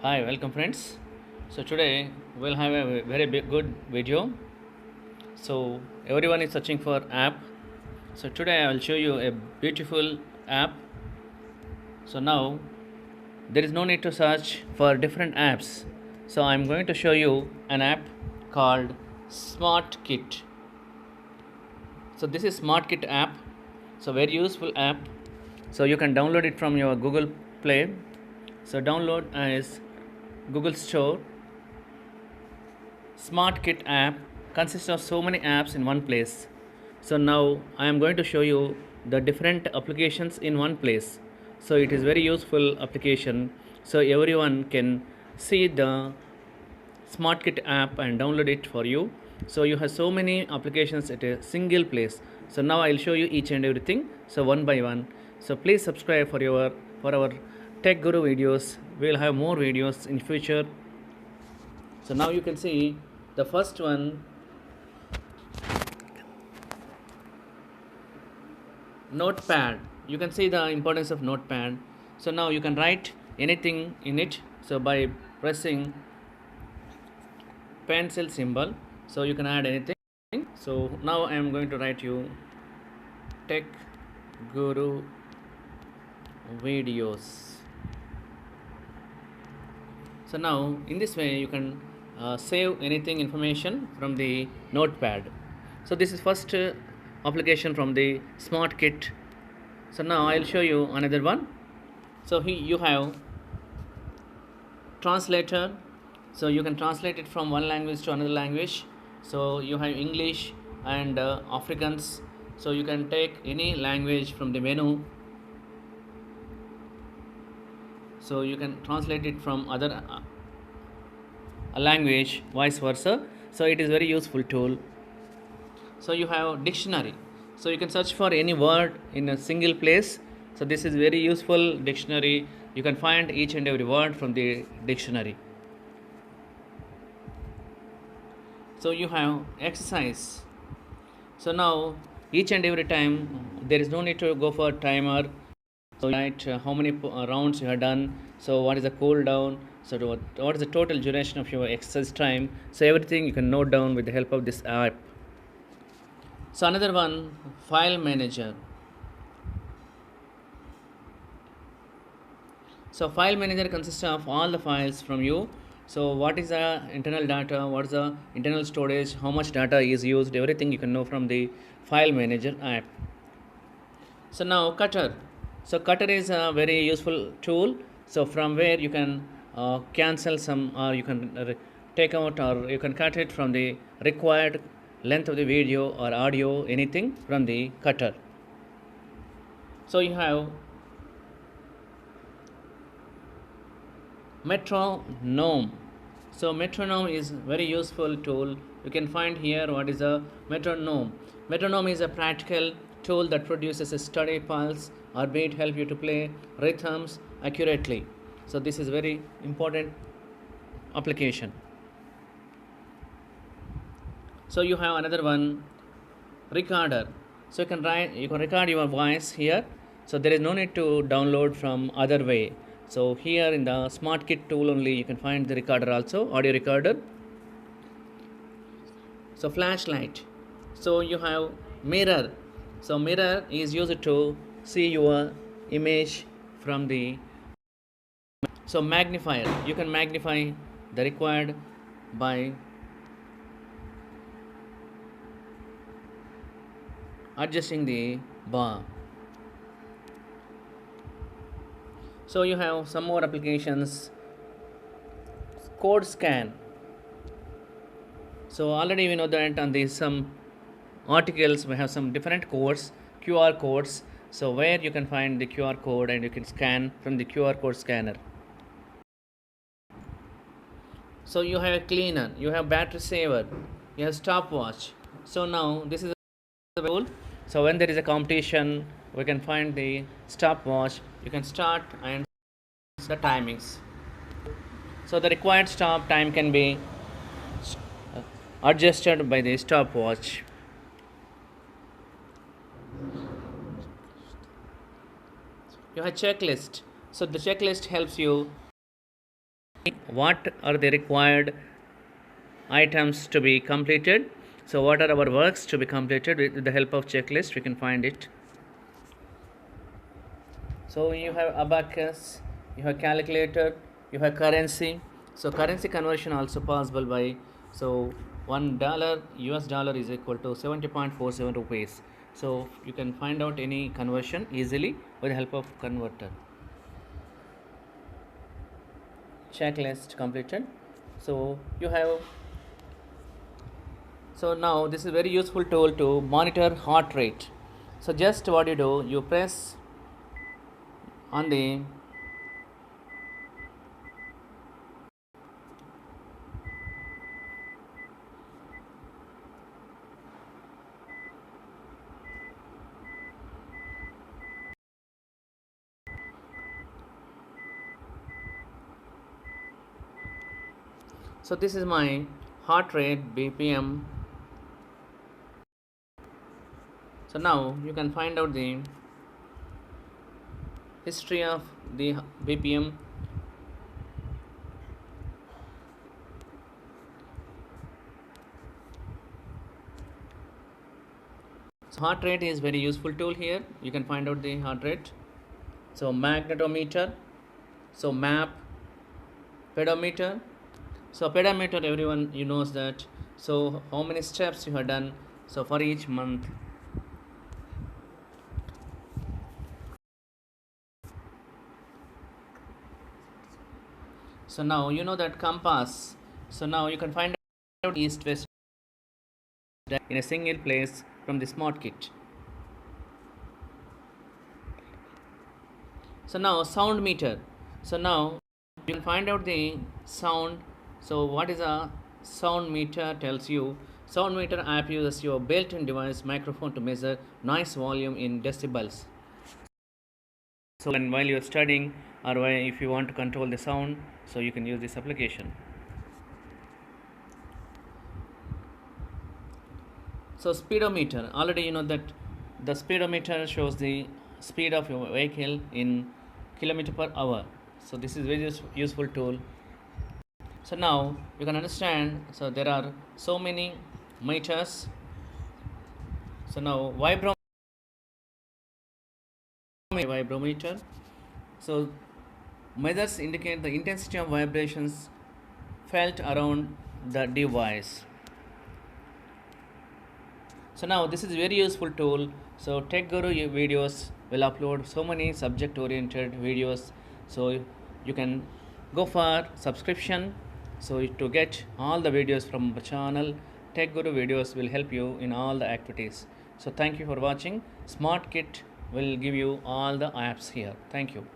Hi, welcome friends. So today we'll have a very big, good video. So everyone is searching for app. So today I will show you a beautiful app. So now there is no need to search for different apps. So I'm going to show you an app called SmartKit. So this is SmartKit app. So very useful app. So you can download it from your Google Play. So download as Google Store. SmartKit app consists of so many apps in one place. So now I am going to show you the different applications in one place. So it is very useful application. So everyone can see the SmartKit app and download it for you. So you have so many applications at a single place. So now I'll show you each and everything. So one by one. So please subscribe for our Tech Guru videos. We'll have more videos in future. So now you can see the first one, Notepad. You can see the importance of Notepad. So now you can write anything in it. So by pressing pencil symbol, so you can add anything. So now I am going to write you Tech Guru videos. So now in this way you can save anything information from the Notepad. So this is first application from the SmartKit. So now I'll show you another one. So here you have translator. So you can translate it from one language to another language. So you have English and Afrikaans. So you can take any language from the menu. So you can translate it from other a language, vice versa. So it is very useful tool. So you have dictionary. So you can search for any word in a single place. So this is very useful dictionary. You can find each and every word from the dictionary. So you have exercise. So now each and every time there is no need to go for timer. So write how many rounds you have done. So what is the cool down. So what is the total duration of your exercise time. So everything you can note down with the help of this app. So another one, file manager. So file manager consists of all the files from you. So what is the internal data, what is the internal storage, how much data is used, everything you can know from the file manager app. So now Cutter. So Cutter is a very useful tool. So from where you can cancel some, or you can take out, or you can cut it from the required length of the video or audio, anything from the Cutter. So you have metronome. So metronome is very useful tool. You can find here what is a metronome. Metronome is a practical tool that produces a steady pulse or beat, help you to play rhythms accurately. So this is very important application. So you have another one, recorder. So you can record your voice here. So there is no need to download from other way. So here in the SmartKit tool only you can find the recorder also, audio recorder. So flashlight. So you have mirror. So mirror is used to see your image from the. So magnifier. You can magnify the required by adjusting the bar. So you have some more applications. Code scan. So already we know that on these some articles we have some different codes, QR codes. So where you can find the QR code and you can scan from the QR code scanner. So you have a cleaner, you have battery saver, you have stopwatch. So now this is a tool. So when there is a competition, we can find the stopwatch. You can start and the timings. So the required stop time can be adjusted by the stopwatch. You have checklist. So the checklist helps you what are the required items to be completed. So what are our works to be completed? With the help of checklist we can find it. So you have abacus, you have calculator, you have currency. So currency conversion also possible by, so $1 US dollar is equal to 70.47 rupees. So you can find out any conversion easily with the help of converter. Checklist completed. So you have, so now this is very useful tool to monitor heart rate. So just what you do, you press on the so this is my heart rate BPM. So now you can find out the history of the BPM. So heart rate is very useful tool here. You can find out the heart rate. So magnetometer, so map, pedometer. So pedometer, everyone you knows that. So how many steps you have done, so for each month. So now you know that compass. So now you can find out east west in a single place from the smart kit. So now sound meter. So now you can find out the sound. So what is a sound meter? Tells you sound meter app uses your built-in device microphone to measure noise volume in decibels. So when while you're studying, or if you want to control the sound, so you can use this application. So speedometer, already you know that the speedometer shows the speed of your vehicle in kilometer per hour. So this is very useful tool. So now you can understand, so there are so many meters. So now vibrometer, so measures indicate the intensity of vibrations felt around the device. So now this is a very useful tool. So Tech Guru videos will upload so many subject oriented videos. So you can go for subscription. So to get all the videos from the channel, Tech Guru videos will help you in all the activities. So thank you for watching. Smart Kit will give you all the apps here. Thank you.